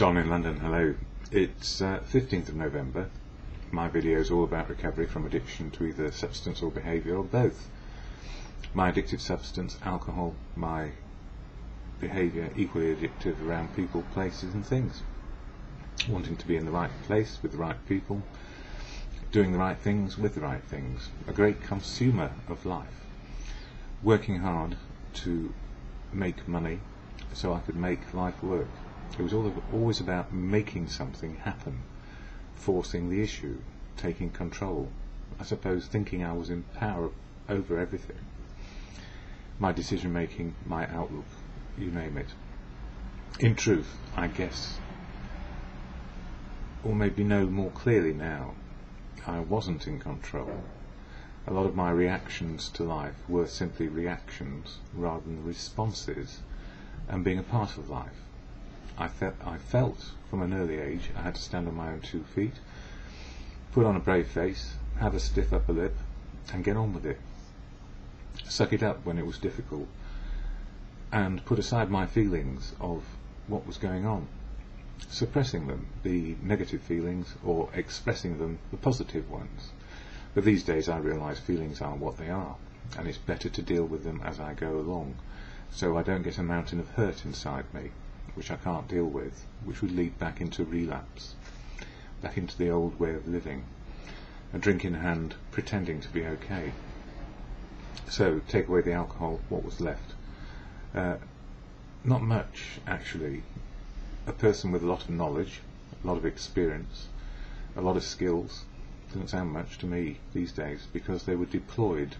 Don in London, hello. It's 15th of November. My video is all about recovery from addiction to either substance or behaviour, or both. My addictive substance, alcohol, my behaviour, equally addictive around people, places and things. Wanting to be in the right place with the right people, doing the right things with the right things. A great consumer of life. Working hard to make money so I could make life work. It was always about making something happen, forcing the issue, taking control. I suppose thinking I was in power over everything. My decision making, my outlook, you name it. In truth, I guess, or maybe no more clearly now, I wasn't in control. A lot of my reactions to life were simply reactions rather than responses, and being a part of life. I felt from an early age I had to stand on my own 2 feet, put on a brave face, have a stiff upper lip, and get on with it. Suck it up when it was difficult, and put aside my feelings of what was going on, suppressing them, the negative feelings, or expressing them, the positive ones. But these days I realise feelings are what they are, and it's better to deal with them as I go along, so I don't get a mountain of hurt inside me, which I can't deal with, which would lead back into relapse, back into the old way of living, a drink in hand, pretending to be okay. So, take away the alcohol, what was left? Not much, actually. A person with a lot of knowledge, a lot of experience, a lot of skills. Doesn't sound much to me these days, because they were deployed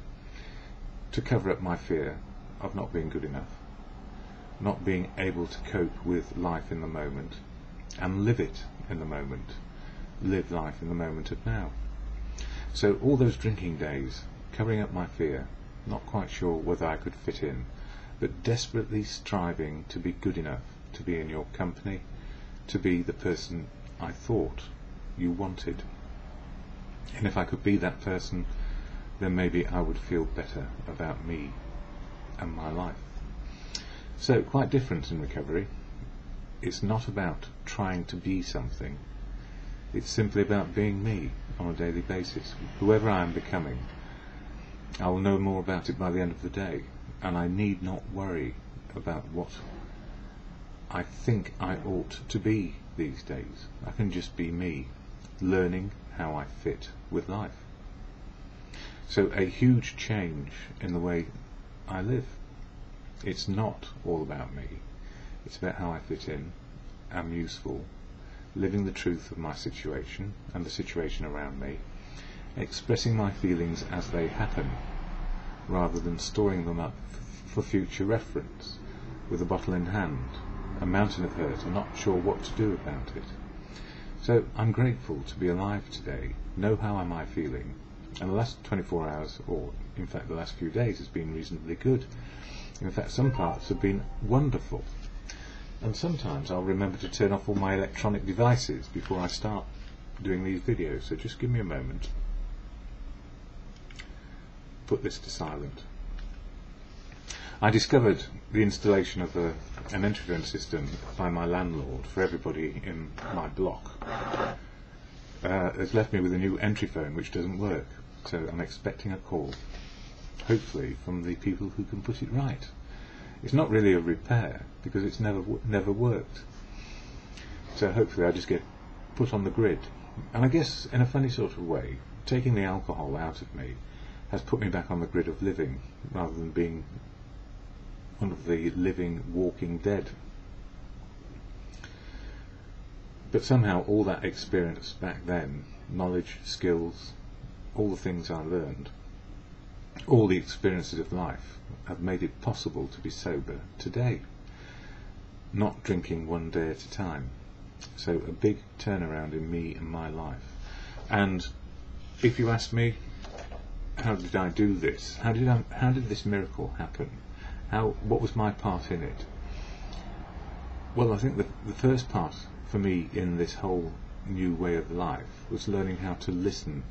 to cover up my fear of not being good enough, not being able to cope with life in the moment and live it in the moment, live life in the moment of now. So all those drinking days, covering up my fear, not quite sure whether I could fit in, but desperately striving to be good enough to be in your company, to be the person I thought you wanted. And if I could be that person, then maybe I would feel better about me and my life. So, quite different in recovery. It's not about trying to be something. It's simply about being me on a daily basis. Whoever I am becoming, I will know more about it by the end of the day, and I need not worry about what I think I ought to be these days. I can just be me, learning how I fit with life. So a huge change in the way I live. It's not all about me. It's about how I fit in, am useful, living the truth of my situation and the situation around me, expressing my feelings as they happen, rather than storing them up for future reference, with a bottle in hand, a mountain of hurt, and not sure what to do about it. So I'm grateful to be alive today, know how am I feeling, and the last 24 hours, or in fact the last few days, has been reasonably good. In fact, some parts have been wonderful. And sometimes I'll remember to turn off all my electronic devices before I start doing these videos, so just give me a moment. Put this to silent. I discovered the installation of an entry phone system by my landlord for everybody in my block. Has left me with a new entry phone which doesn't work, so I'm expecting a call, hopefully from the people who can put it right. It's not really a repair, because it's never worked. So hopefully I just get put on the grid. And I guess in a funny sort of way, taking the alcohol out of me has put me back on the grid of living, rather than being one of the living, walking dead. But somehow all that experience back then, knowledge, skills, all the things I learned, all the experiences of life, have made it possible to be sober today, not drinking one day at a time. So a big turnaround in me and my life. And if you ask me, how did I do this? How did this miracle happen? What was my part in it? Well, I think the first part for me in this whole new way of life was learning how to listen.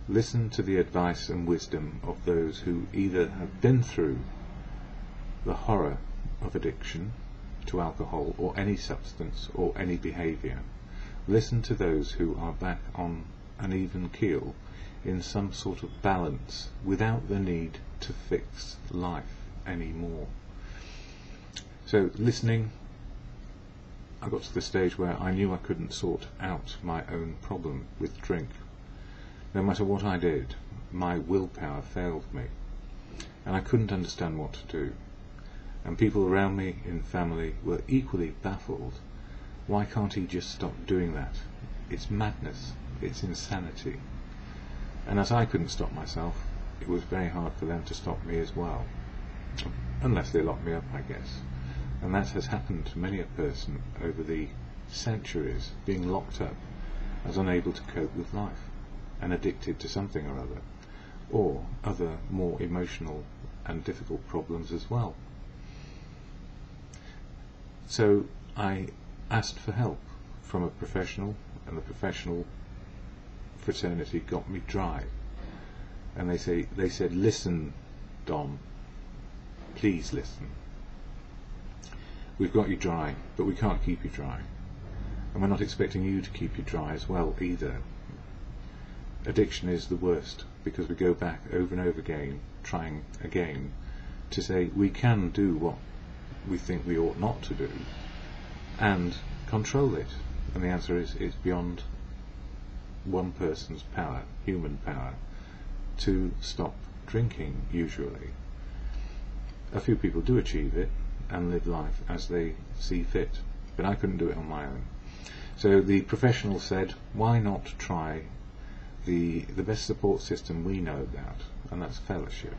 Listen to the advice and wisdom of those who either have been through the horror of addiction to alcohol or any substance or any behaviour. Listen to those who are back on an even keel, in some sort of balance, without the need to fix life anymore. So listening, I got to the stage where I knew I couldn't sort out my own problem with drink. No matter what I did, my willpower failed me, and I couldn't understand what to do. And people around me in family were equally baffled. Why can't he just stop doing that? It's madness, it's insanity. And as I couldn't stop myself, it was very hard for them to stop me as well. Unless they locked me up, I guess. And that has happened to many a person over the centuries, being locked up as unable to cope with life, and addicted to something or other, or other more emotional and difficult problems as well. So I asked for help from a professional, and the professional fraternity got me dry. And they said, listen, Don, please listen. We've got you dry, but we can't keep you dry. And we're not expecting you to keep you dry as well either. Addiction is the worst, because we go back over and over again, trying again, to say we can do what we think we ought not to do, and control it. And the answer is, it's beyond one person's power, human power, to stop drinking, usually. A few people do achieve it and live life as they see fit, but I couldn't do it on my own. So the professional said, why not try the best support system we know about, and that's fellowship,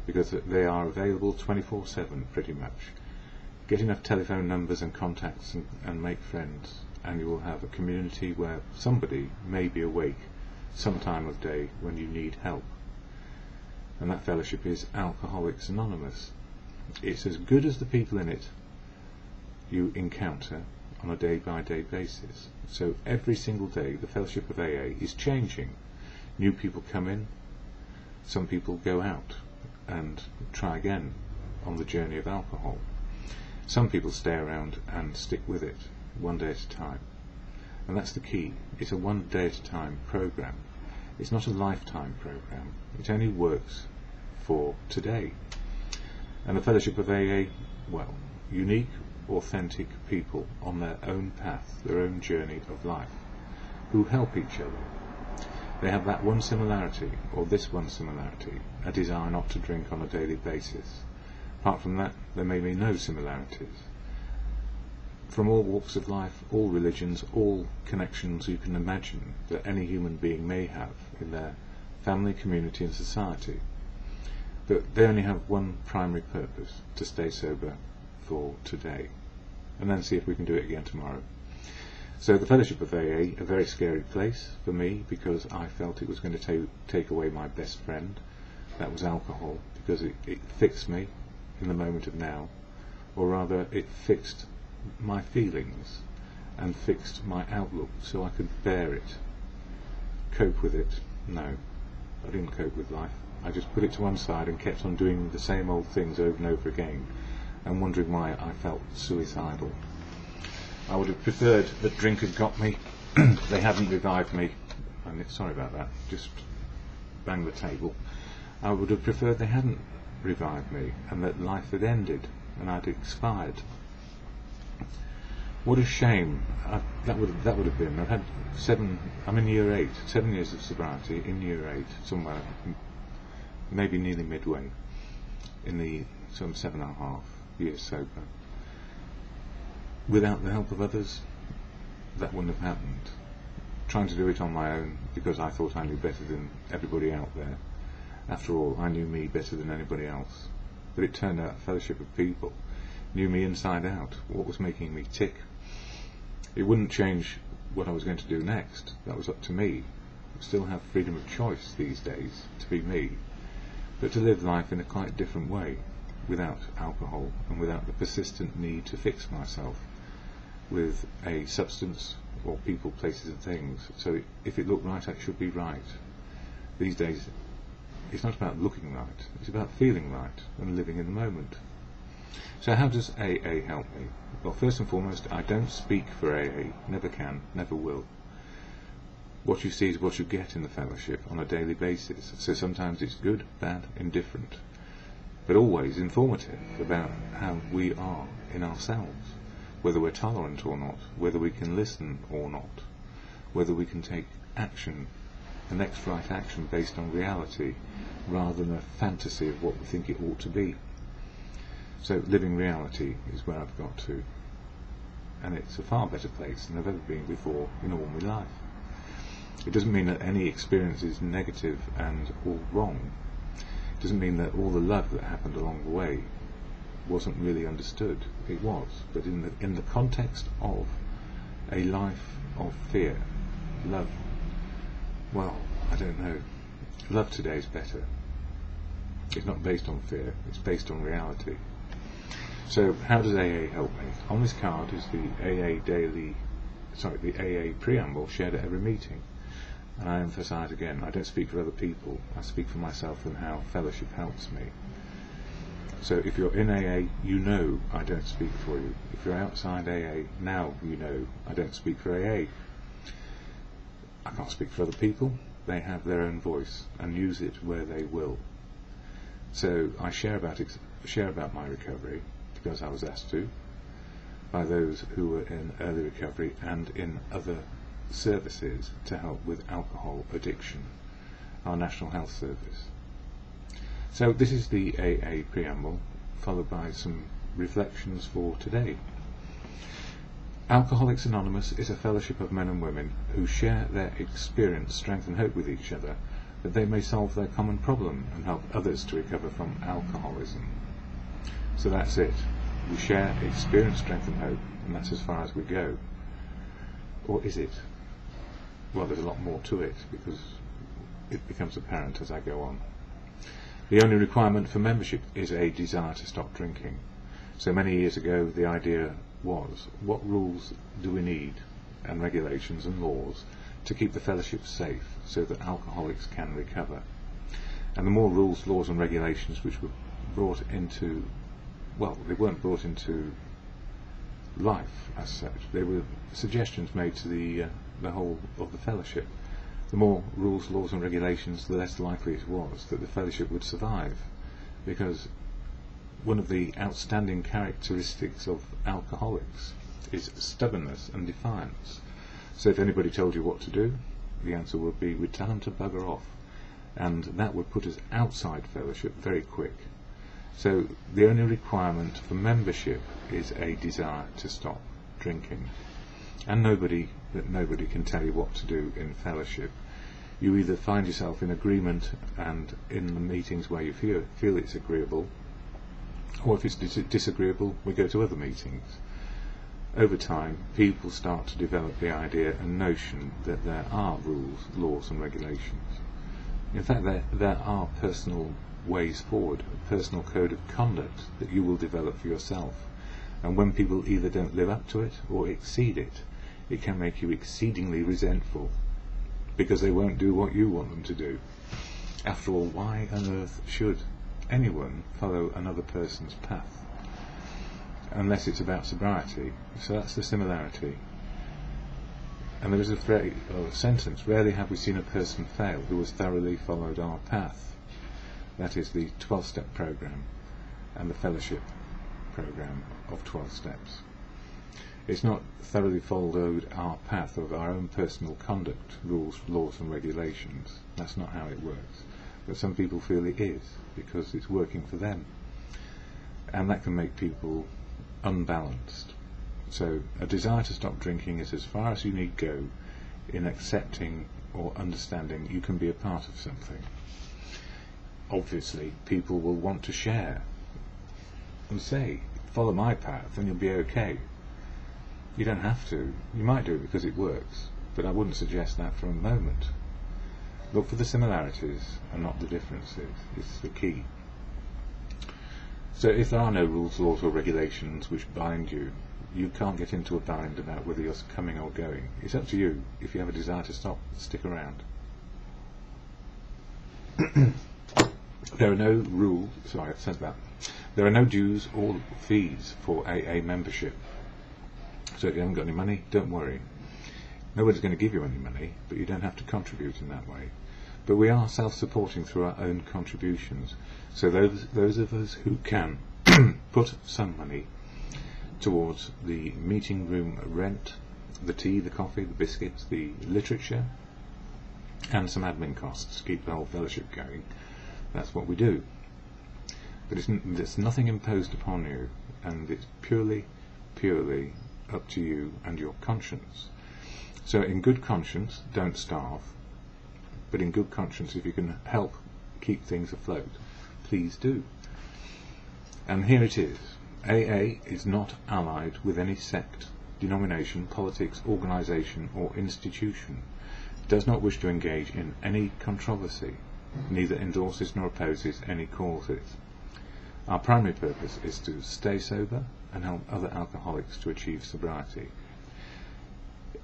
because they are available 24/7 pretty much. Get enough telephone numbers and contacts and make friends, and you will have a community where somebody may be awake some time of day when you need help. And that fellowship is Alcoholics Anonymous. It's as good as the people in it you encounter on a day-by-day basis. So every single day the fellowship of AA is changing. New people come in, some people go out and try again on the journey of alcohol. Some people stay around and stick with it, one day at a time. And that's the key. It's a one day at a time program. It's not a lifetime program. It only works for today. And the Fellowship of AA, well, unique, authentic people on their own path, their own journey of life, who help each other. They have that one similarity, or this one similarity, a desire not to drink on a daily basis. Apart from that, there may be no similarities. From all walks of life, all religions, all connections you can imagine that any human being may have in their family, community and society. But they only have one primary purpose, to stay sober for today, and then see if we can do it again tomorrow. So the Fellowship of AA, a very scary place for me, because I felt it was going to take away my best friend. That was alcohol, because it fixed me in the moment of now, or rather it fixed my feelings and fixed my outlook so I could bear it. Cope with it? No, I didn't cope with life. I just put it to one side and kept on doing the same old things over and over again, and wondering why I felt suicidal. I would have preferred that drink had got me. They hadn't revived me. Sorry about that, just bang the table. I would have preferred they hadn't revived me, and that life had ended and I'd expired. What a shame. That would have been. I've had I'm in year 8, 7 years of sobriety, in year 8, somewhere, maybe nearly midway, in the some 7.5 years sober. Without the help of others, that wouldn't have happened. Trying to do it on my own, because I thought I knew better than everybody out there. After all, I knew me better than anybody else. But it turned out a fellowship of people knew me inside out, what was making me tick. It wouldn't change what I was going to do next. That was up to me. I still have freedom of choice these days to be me, but to live life in a quite different way, without alcohol and without the persistent need to fix myself with a substance or people, places and things. So if it looked right, it should be right. These days it's not about looking right, it's about feeling right and living in the moment. So how does AA help me? Well, first and foremost, I don't speak for AA, never can, never will. What you see is what you get in the fellowship on a daily basis. So sometimes it's good, bad, indifferent, but always informative about how we are in ourselves, whether we're tolerant or not, whether we can listen or not, whether we can take action, the next right action based on reality, rather than a fantasy of what we think it ought to be. So living reality is where I've got to, and it's a far better place than I've ever been before in all my life. It doesn't mean that any experience is negative and all wrong. It doesn't mean that all the love that happened along the way wasn't really understood. It was, but in the context of a life of fear, love, well, I don't know. Love today is better. It's not based on fear, it's based on reality. So how does AA help me? On this card is the AA preamble shared at every meeting. And I emphasise again, I don't speak for other people, I speak for myself and how fellowship helps me. So if you're in AA, you know I don't speak for you. If you're outside AA, now you know I don't speak for AA. I can't speak for other people, they have their own voice and use it where they will. So I share about my recovery because I was asked to by those who were in early recovery and in other services to help with alcohol addiction, our National Health Service. So this is the AA preamble, followed by some reflections for today. Alcoholics Anonymous is a fellowship of men and women who share their experience, strength and hope with each other, that they may solve their common problem and help others to recover from alcoholism. So that's it. We share experience, strength and hope, and that's as far as we go. Or is it? Well, there's a lot more to it, because it becomes apparent as I go on. The only requirement for membership is a desire to stop drinking. So many years ago the idea was, what rules do we need, and regulations and laws, to keep the fellowship safe so that alcoholics can recover? And the more rules, laws and regulations which were brought into, well, they weren't brought into life as such, they were suggestions made to the whole of the fellowship. The more rules, laws and regulations, the less likely it was that the fellowship would survive, because one of the outstanding characteristics of alcoholics is stubbornness and defiance. So if anybody told you what to do, the answer would be, we'd tell them to bugger off, and that would put us outside fellowship very quick. So the only requirement for membership is a desire to stop drinking. And nobody can tell you what to do in fellowship. You either find yourself in agreement and in the meetings where you feel it's agreeable, or if it's disagreeable, we go to other meetings. Over time, people start to develop the idea and notion that there are rules, laws and regulations. In fact, there are personal ways forward, a personal code of conduct that you will develop for yourself. And when people either don't live up to it or exceed it, it can make you exceedingly resentful, because they won't do what you want them to do. After all, why on earth should anyone follow another person's path? Unless it's about sobriety. So that's the similarity. And there is a phrase, or a sentence, rarely have we seen a person fail who has thoroughly followed our path. That is the 12-step program and the fellowship program of 12 steps. It's not thoroughly followed our path of our own personal conduct, rules, laws and regulations. That's not how it works. But some people feel it is, because it's working for them. And that can make people unbalanced. So a desire to stop drinking is as far as you need go in accepting or understanding you can be a part of something. Obviously, people will want to share and say, follow my path and you'll be okay. You don't have to. You might do it because it works, but I wouldn't suggest that for a moment. Look for the similarities and not the differences. It's the key. So if there are no rules, laws or regulations which bind you, you can't get into a bind about whether you're coming or going. It's up to you. If you have a desire to stop, stick around. There are no rules, sorry, I've said that. There are no dues or fees for AA membership. So if you haven't got any money, don't worry. Nobody's going to give you any money, but you don't have to contribute in that way. But we are self-supporting through our own contributions. So those of us who can put some money towards the meeting room rent, the tea, the coffee, the biscuits, the literature, and some admin costs to keep the whole fellowship going, that's what we do. But it's nothing imposed upon you, and it's purely up to you and your conscience. So in good conscience, don't starve, but in good conscience, if you can help keep things afloat, please do. And here it is. AA is not allied with any sect, denomination, politics, organisation or institution. It does not wish to engage in any controversy, neither endorses nor opposes any causes. Our primary purpose is to stay sober and help other alcoholics to achieve sobriety.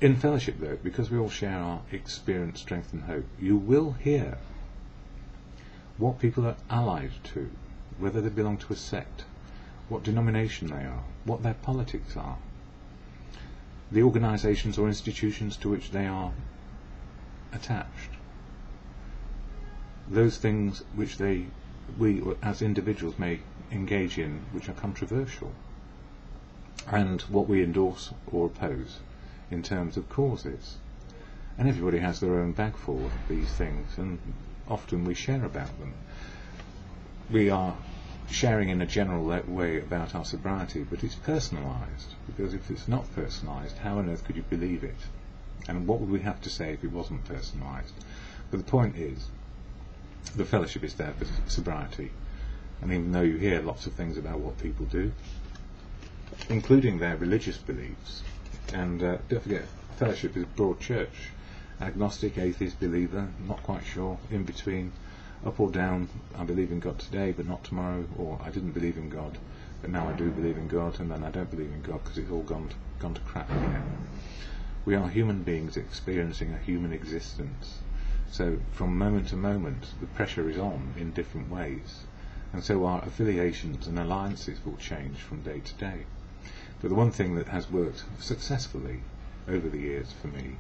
In fellowship, though, because we all share our experience, strength and hope, you will hear what people are allied to, whether they belong to a sect, what denomination they are, what their politics are, the organisations or institutions to which they are attached, those things which we as individuals may engage in which are controversial, and what we endorse or oppose in terms of causes. And everybody has their own bag full of these things, and often we share about them. We are sharing in a general way about our sobriety, but it's personalised, because if it's not personalised, how on earth could you believe it? And what would we have to say if it wasn't personalised? But the point is, the fellowship is there for sobriety, and even though you hear lots of things about what people do, including their religious beliefs, and don't forget, fellowship is a broad church, agnostic, atheist, believer, not quite sure, in between, up or down, I believe in God today but not tomorrow, or I didn't believe in God but now I do believe in God, and then I don't believe in God because it's all gone to crap again. We are human beings experiencing a human existence, so from moment to moment the pressure is on in different ways, and so our affiliations and alliances will change from day to day. But the one thing that has worked successfully over the years for me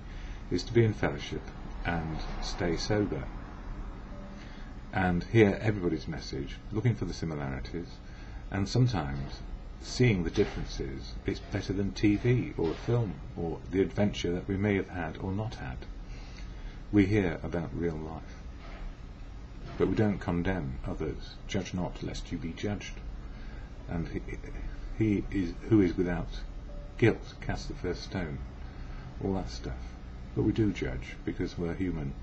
is to be in fellowship and stay sober, and hear everybody's message, looking for the similarities, and sometimes seeing the differences. It's better than TV or a film or the adventure that we may have had or not had. We hear about real life, but we don't condemn others. Judge not, lest you be judged. And he is who is without guilt, cast the first stone. All that stuff. But we do judge because we're human,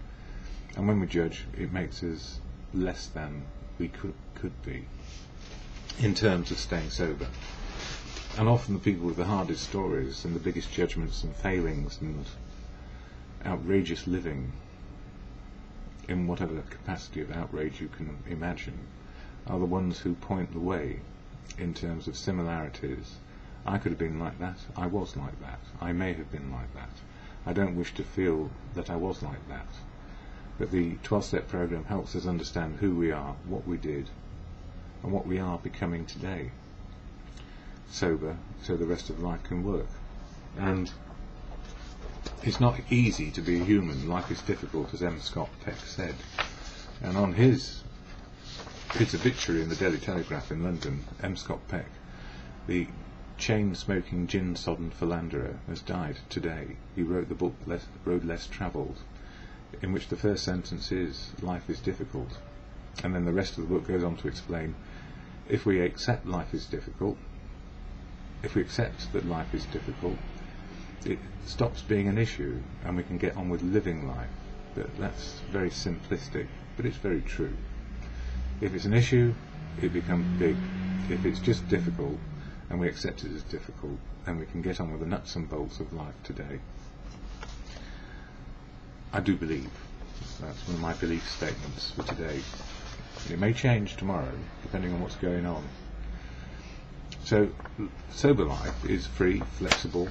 and when we judge, it makes us less than we could be in terms of staying sober. And often the people with the hardest stories and the biggest judgments and failings and outrageous living, in whatever capacity of outrage you can imagine, are the ones who point the way in terms of similarities. I could have been like that, I was like that, I may have been like that. I don't wish to feel that I was like that. But the 12-step program helps us understand who we are, what we did, and what we are becoming today, sober, so the rest of life can work. And it's not easy to be a human. Life is difficult, as M. Scott Peck said. And on his obituary in the Daily Telegraph in London, M. Scott Peck, the chain-smoking, gin-sodden philanderer, has died today. He wrote the book Road Less Travelled, in which the first sentence is, life is difficult. And then the rest of the book goes on to explain, if we accept life is difficult, if we accept that life is difficult, it stops being an issue and we can get on with living life. But that's very simplistic, but it's very true. If it's an issue, it becomes big. If it's just difficult and we accept it as difficult, then we can get on with the nuts and bolts of life today. I do believe. That's one of my belief statements for today. It may change tomorrow, depending on what's going on. So, sober life is free, flexible,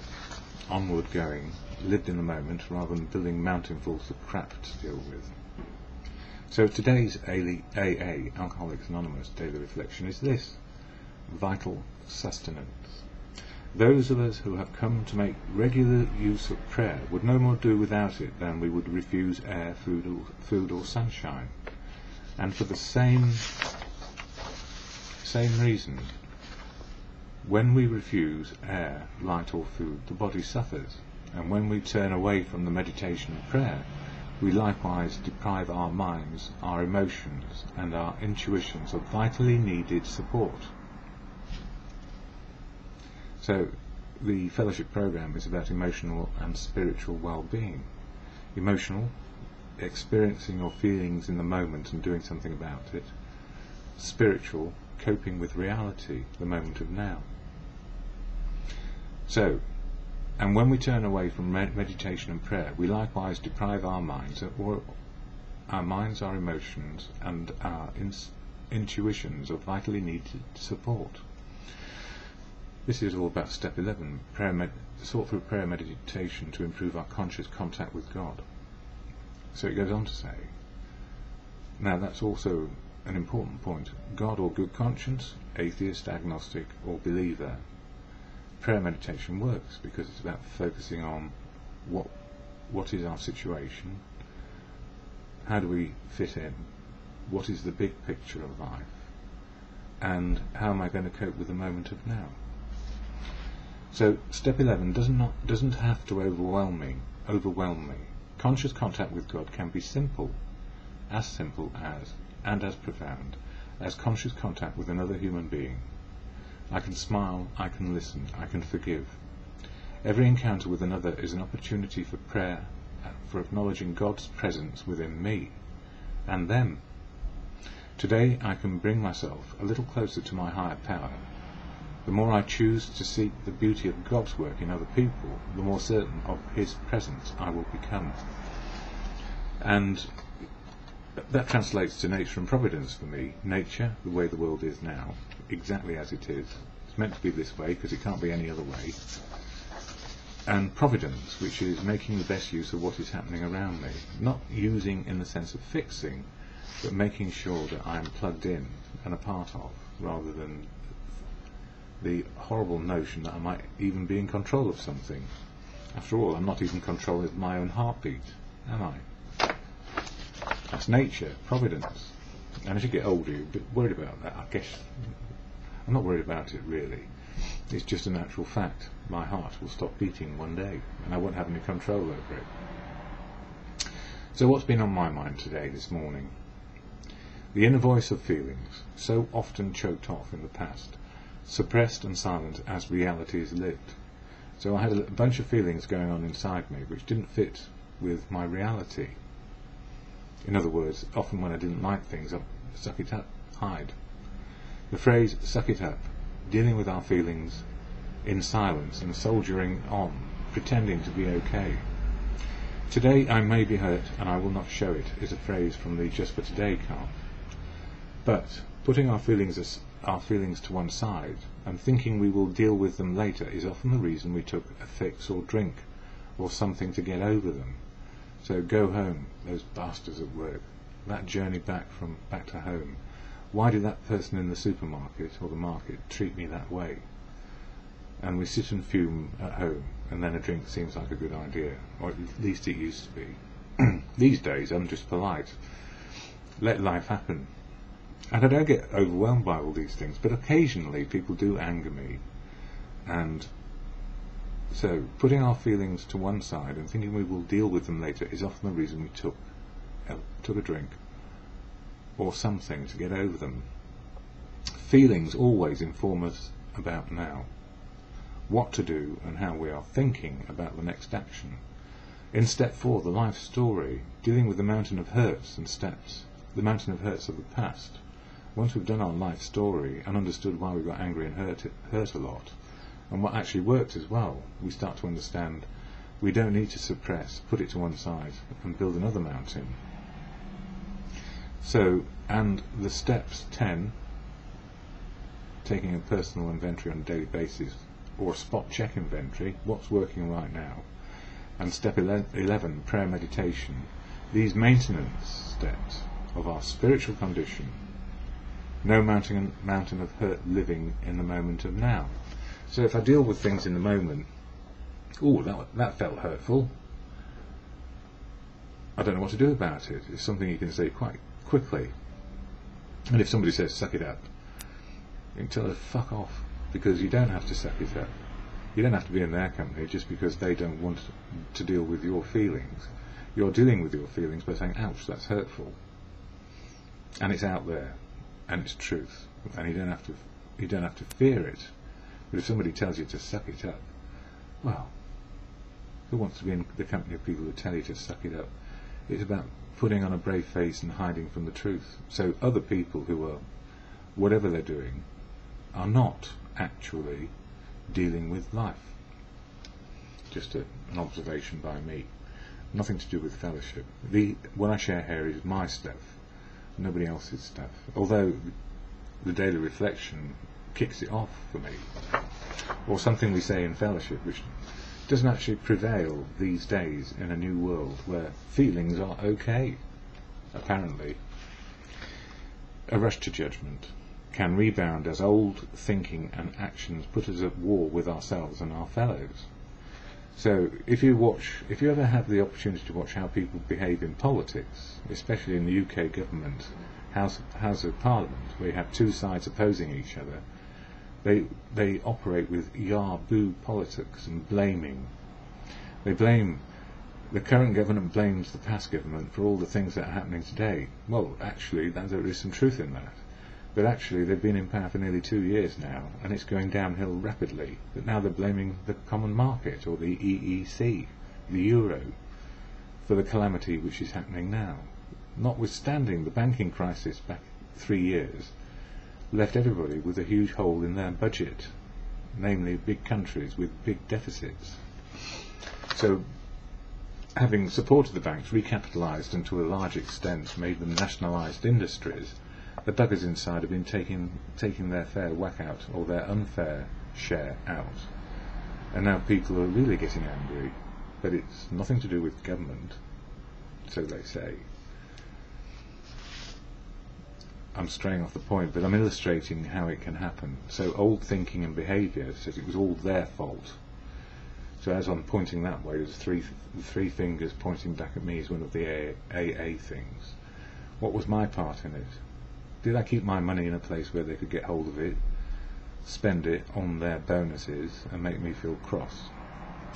onward going, lived in the moment, rather than building mountainfuls of crap to deal with. So today's AA, Alcoholics Anonymous Daily Reflection is this. vital sustenance. Those of us who have come to make regular use of prayer would no more do without it than we would refuse air, food or sunshine. And for the same reason, when we refuse air, light or food, the body suffers. And when we turn away from the meditation of prayer, we likewise deprive our minds, our emotions and our intuitions of vitally needed support. So the fellowship program is about emotional and spiritual well-being. Emotional, experiencing your feelings in the moment and doing something about it. Spiritual, coping with reality, the moment of now. So, and when we turn away from meditation and prayer, we likewise deprive our minds, our emotions and our intuitions of vitally needed support. This is all about step 11, sought through prayer meditation to improve our conscious contact with God. So it goes on to say, now that's also an important point, God or good conscience, atheist, agnostic or believer, prayer meditation works because it's about focusing on what is our situation, how do we fit in, what is the big picture of life, and how am I going to cope with the moment of now. So step 11 doesn't have to overwhelm me. Conscious contact with God can be simple as and as profound as conscious contact with another human being. I can smile, I can listen, I can forgive. Every encounter with another is an opportunity for prayer, for acknowledging God's presence within me and them. Today I can bring myself a little closer to my higher power. The more I choose to seek the beauty of God's work in other people, the more certain of His presence I will become. And that translates to nature and providence for me. Nature, the way the world is now, exactly as it is. It's meant to be this way because it can't be any other way. And providence, which is making the best use of what is happening around me. Not using in the sense of fixing, but making sure that I'm plugged in and a part of, rather than the horrible notion that I might even be in control of something. After all, I'm not even in control of my own heartbeat, am I? That's nature, providence. And as you get older, you're a bit worried about that. I guess I'm not worried about it really. It's just a natural fact. My heart will stop beating one day, and I won't have any control over it. So what's been on my mind today, this morning? The inner voice of feelings, so often choked off in the past, suppressed and silent as reality is lived. So I had a bunch of feelings going on inside me which didn't fit with my reality. In other words, often when I didn't like things, I'd suck it up, hide. The phrase suck it up, dealing with our feelings in silence and soldiering on, pretending to be okay. Today I may be hurt and I will not show it, is a phrase from the Just for Today card. But putting our feelings to one side and thinking we will deal with them later is often the reason we took a fix or drink or something to get over them. So go home, those bastards at work, that journey back to home. Why did that person in the supermarket or the market treat me that way? And we sit and fume at home, and then a drink seems like a good idea, or at least it used to be. These days I'm just polite. Let life happen. And I don't get overwhelmed by all these things, but occasionally people do anger me. And so putting our feelings to one side and thinking we will deal with them later is often the reason we took a drink or something to get over them. Feelings always inform us about now, what to do and how we are thinking about the next action. In step 4, the life story, dealing with the mountain of hurts and steps, the mountain of hurts of the past. Once we've done our life story and understood why we got angry and hurt a lot, and what actually worked as well, we start to understand we don't need to suppress, put it to one side and build another mountain. So, and the steps 10, taking a personal inventory on a daily basis, or a spot check inventory, what's working right now, and step 11, prayer meditation, these maintenance steps of our spiritual condition No mountain of hurt living in the moment of now. So if I deal with things in the moment, that felt hurtful, I don't know what to do about it. It's something you can say quite quickly. And if somebody says suck it up, you can tell her fuck off, because you don't have to suck it up. You don't have to be in their company just because they don't want to deal with your feelings. You're dealing with your feelings by saying, ouch, that's hurtful. And it's out there, and it's truth, and you don't have to fear it. But if somebody tells you to suck it up, well, who wants to be in the company of people who tell you to suck it up? It's about putting on a brave face and hiding from the truth. So other people who are, whatever they're doing, are not actually dealing with life. Just an observation by me. Nothing to do with fellowship. What I share here is my stuff, nobody else's stuff. Although the daily reflection kicks it off for me. Or something we say in fellowship which doesn't actually prevail these days in a new world where feelings are okay, apparently. A rush to judgment can rebound as old thinking and actions put us at war with ourselves and our fellows. So if you ever have the opportunity to watch how people behave in politics, especially in the UK government, House of Parliament, where you have two sides opposing each other, they operate with yah-boo politics and blaming. The current government blames the past government for all the things that are happening today. Well, actually, there is some truth in that. But actually, they've been in power for nearly 2 years now, and it's going downhill rapidly. But now they're blaming the common market, or the EEC, the euro, for the calamity which is happening now. Notwithstanding the banking crisis back 3 years, left everybody with a huge hole in their budget, namely big countries with big deficits. So, having supported the banks, recapitalised and to a large extent made them nationalised industries, the buggers inside have been taking their fair whack out, or their unfair share out. And now people are really getting angry, but it's nothing to do with government, so they say. I'm straying off the point, but I'm illustrating how it can happen. So old thinking and behaviour says it was all their fault. So as I'm pointing that way, there's three fingers pointing back at me is one of the AA things. What was my part in it? Did I keep my money in a place where they could get hold of it, spend it on their bonuses and make me feel cross?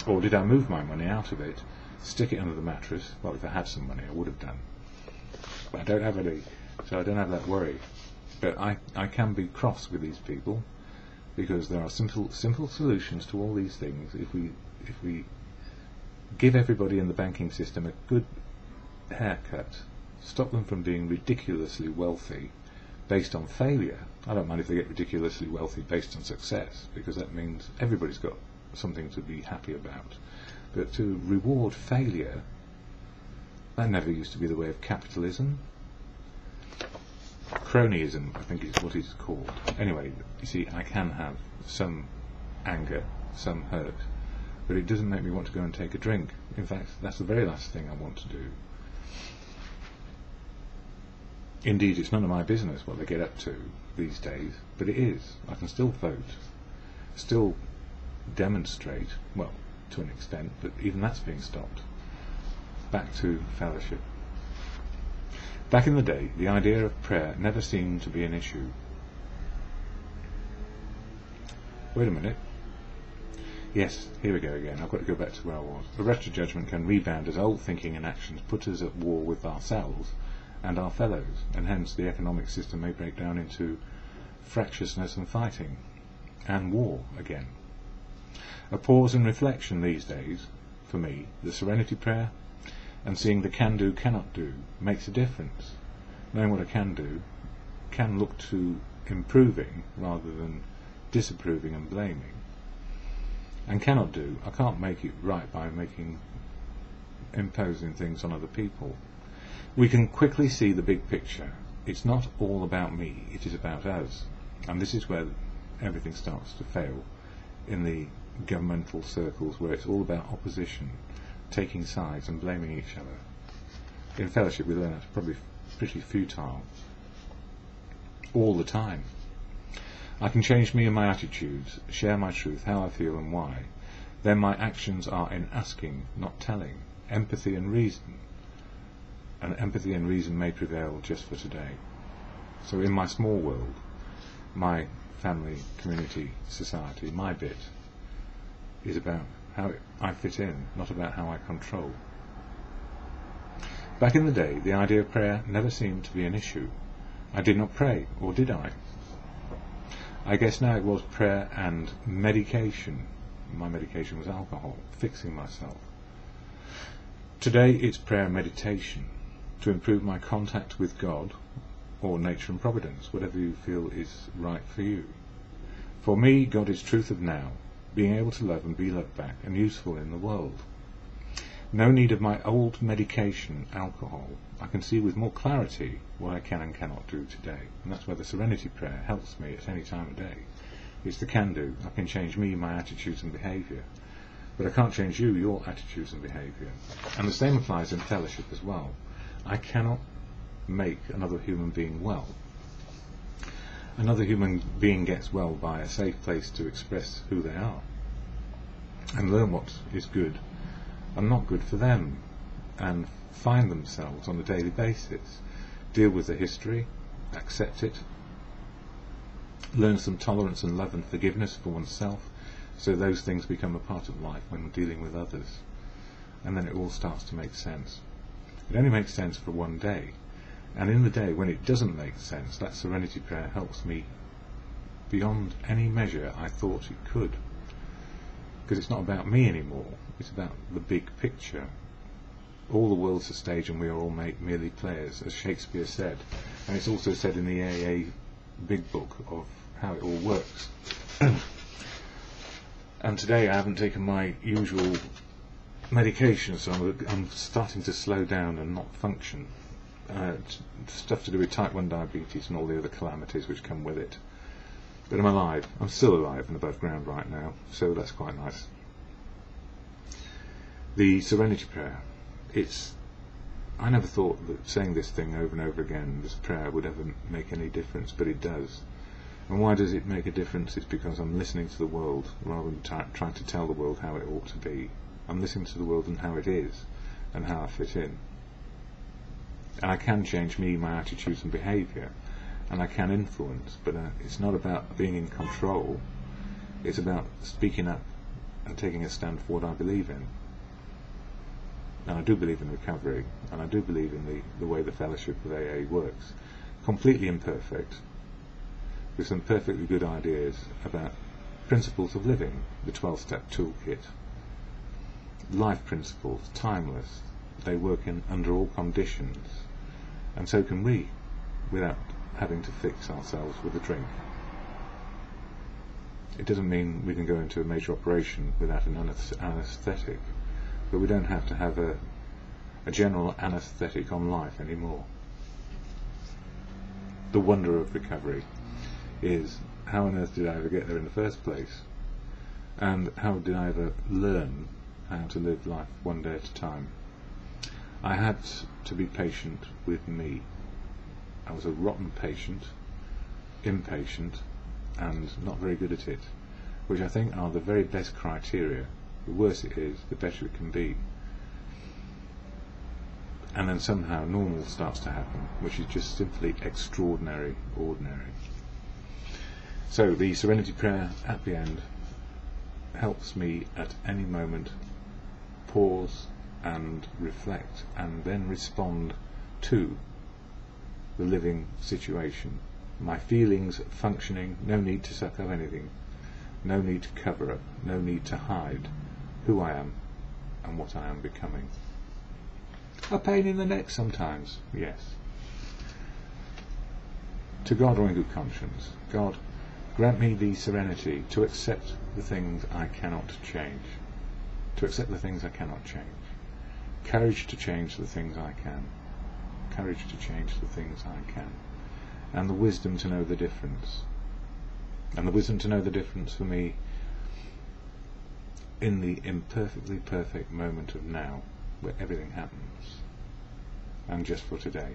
Or did I move my money out of it, stick it under the mattress? Well, if I had some money I would have done. But I don't have any, so I don't have that worry. But I can be cross with these people, because there are simple solutions to all these things. If we give everybody in the banking system a good haircut, stop them from being ridiculously wealthy based on failure. I don't mind if they get ridiculously wealthy based on success, because that means everybody's got something to be happy about. But to reward failure, that never used to be the way of capitalism. Cronyism, I think, is what it's called. Anyway, you see, I can have some anger, some hurt, but it doesn't make me want to go and take a drink. In fact, that's the very last thing I want to do. Indeed, it's none of my business what they get up to these days, but it is. I can still vote, still demonstrate, well, to an extent, but even that's being stopped. Back to fellowship. Back in the day, the idea of prayer never seemed to be an issue. Wait a minute. Yes, here we go again. I've got to go back to where I was. The rush to judgment can rebound as old thinking and actions put us at war with ourselves and our fellows, and hence the economic system may break down into fractiousness and fighting, and war again. A pause and reflection these days, for me, the serenity prayer, and seeing the can-do, cannot-do makes a difference. Knowing what I can do can look to improving rather than disapproving and blaming. And cannot do, I can't make it right by imposing things on other people. We can quickly see the big picture. It's not all about me, it is about us. And this is where everything starts to fail in the governmental circles, where it's all about opposition, taking sides and blaming each other. In fellowship we learn that's probably pretty futile. all the time. I can change me and my attitudes, share my truth, how I feel and why. Then my actions are in asking, not telling. Empathy and reason. And empathy and reason may prevail just for today. So in my small world, my family, community, society, my bit, is about how I fit in, not about how I control. Back in the day, the idea of prayer never seemed to be an issue. I did not pray, or did I? I guess now it was prayer and medication. My medication was alcohol, fixing myself. Today it's prayer and meditation, to improve my contact with God, or nature and providence, whatever you feel is right for you. For me, God is truth of now, being able to love and be loved back, and useful in the world. No need of my old medication, alcohol. I can see with more clarity what I can and cannot do today. And that's where the Serenity Prayer helps me at any time of day. It's the can-do. I can change me, my attitudes and behaviour. But I can't change you, your attitudes and behaviour. And the same applies in fellowship as well. I cannot make another human being well. Another human being gets well by a safe place to express who they are and learn what is good and not good for them, and find themselves on a daily basis, deal with the history, accept it, learn some tolerance and love and forgiveness for oneself, so those things become a part of life when dealing with others, and then it all starts to make sense. It only makes sense for one day, and in the day when it doesn't make sense, that Serenity Prayer helps me beyond any measure I thought it could, because it's not about me anymore. It's about the big picture. All the world's a stage and we are all merely players, as Shakespeare said. And it's also said in the AA Big Book of how it all works. And today I haven't taken my usual medication, so I'm starting to slow down and not function. Stuff to do with type 1 diabetes and all the other calamities which come with it. But I'm alive. I'm still alive and above ground right now, so that's quite nice. The Serenity Prayer, I never thought that saying this thing over and over again, this prayer, would ever make any difference, but it does. And why does it make a difference? It's because I'm listening to the world rather than trying to tell the world how it ought to be. I'm listening to the world and how it is, and how I fit in. And I can change me, my attitudes and behaviour, and I can influence, but it's not about being in control. It's about speaking up and taking a stand for what I believe in. And I do believe in recovery, and I do believe in the way the fellowship of AA works. Completely imperfect, with some perfectly good ideas about principles of living, the 12-step toolkit. Life principles, timeless. They work under all conditions, and so can we, without having to fix ourselves with a drink. It doesn't mean we can go into a major operation without an anaesthetic, but we don't have to have a general anaesthetic on life anymore. The wonder of recovery is, how on earth did I ever get there in the first place? And how did I ever learn how to live life one day at a time? I had to be patient with me. I was a rotten patient, impatient, and not very good at it, which I think are the very best criteria. The worse it is, the better it can be. And then somehow normal starts to happen, which is just simply extraordinary, ordinary. So the Serenity Prayer at the end helps me at any moment pause and reflect, and then respond to the living situation. My feelings functioning, no need to suck up anything, no need to cover up, no need to hide who I am and what I am becoming. A pain in the neck sometimes, yes. To God or in good conscience, God, grant me the serenity to accept the things I cannot change, to accept the things I cannot change, courage to change the things I can, courage to change the things I can, and the wisdom to know the difference. And the wisdom to know the difference for me in the imperfectly perfect moment of now, where everything happens, and just for today.